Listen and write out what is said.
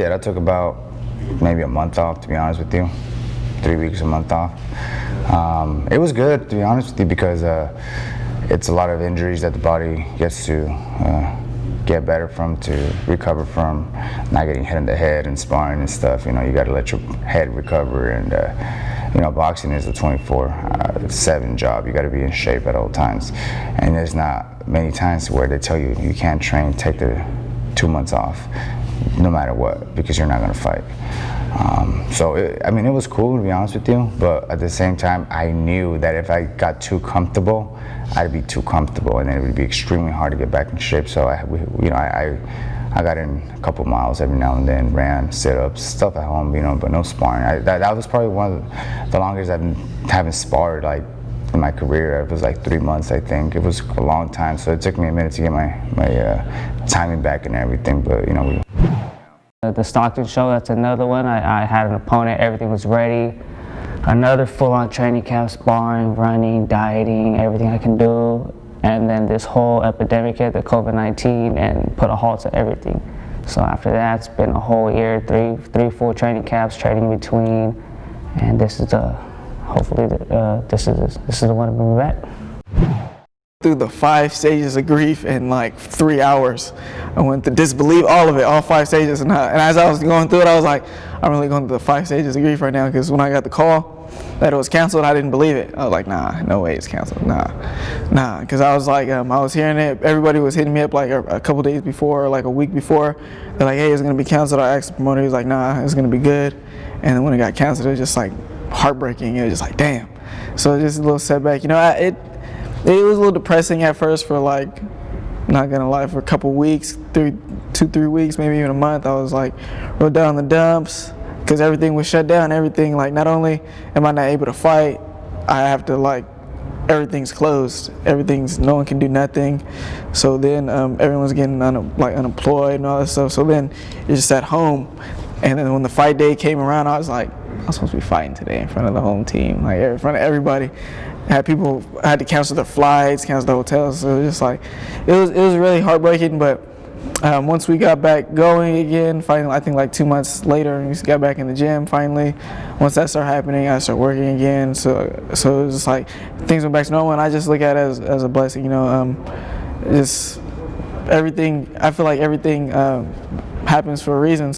did. I took about maybe a month off, to be honest with you. 3 weeks, a month off. It was good, to be honest with you, because it's a lot of injuries that the body gets to get better from, to recover from, not getting hit in the head and sparring and stuff. You know, you got to let your head recover, and you know, boxing is a 24/7 job. You got to be in shape at all times, and there's not many times where they tell you you can't train, take the 2 months off, no matter what, because you're not going to fight. I mean, it was cool, to be honest with you, but at the same time, I knew that if I got too comfortable, I'd be too comfortable, and then it would be extremely hard to get back in shape. So I got in a couple miles every now and then, ran sit-ups, stuff at home, you know, but no sparring. That was probably one of the longest I haven't sparred, like, in my career. It was like 3 months, I think. It was a long time, so it took me a minute to get my timing back and everything, but, you know, The Stockton show, that's another one. I had an opponent, everything was ready. Another full-on training camp, sparring, running, dieting, everything I can do. And then this whole epidemic hit, the COVID-19, and put a halt to everything. So after that, it's been a whole year, three full training camps, training in between. And this is hopefully this is the one to bring me back. Through the 5 stages of grief in like 3 hours. I went to disbelieve all of it, all 5 stages. And as I was going through it, I was like, I'm really going through the 5 stages of grief right now, because when I got the call that it was canceled, I didn't believe it. I was like, nah, no way it's canceled, nah. Because I was like, I was hearing it, everybody was hitting me up like a couple days before, or like a week before. They're like, hey, it's gonna be canceled. I asked the promoter, he was like, nah, it's gonna be good. And then when it got canceled, it was just like heartbreaking. It was just like, damn. So just a little setback. You know, it was a little depressing at first for, like, not gonna lie, for a couple weeks, 2-3 weeks, maybe even a month. I was like real down in the dumps, because everything was shut down. Everything, like, not only am I not able to fight, I have to, like, everything's closed. No one can do nothing. So then everyone's getting unemployed and all that stuff. So then you're just at home. And then when the fight day came around, I was like, I'm supposed to be fighting today in front of the home team, like in front of everybody. I had to cancel their flights, cancel the hotels. So it was just like, it was really heartbreaking. But once we got back going again, finally, I think like 2 months later, we got back in the gym finally. Once that started happening, I started working again. So it was just like, things went back to normal, and I just look at it as a blessing, you know. Just everything, I feel like everything happens for a reason.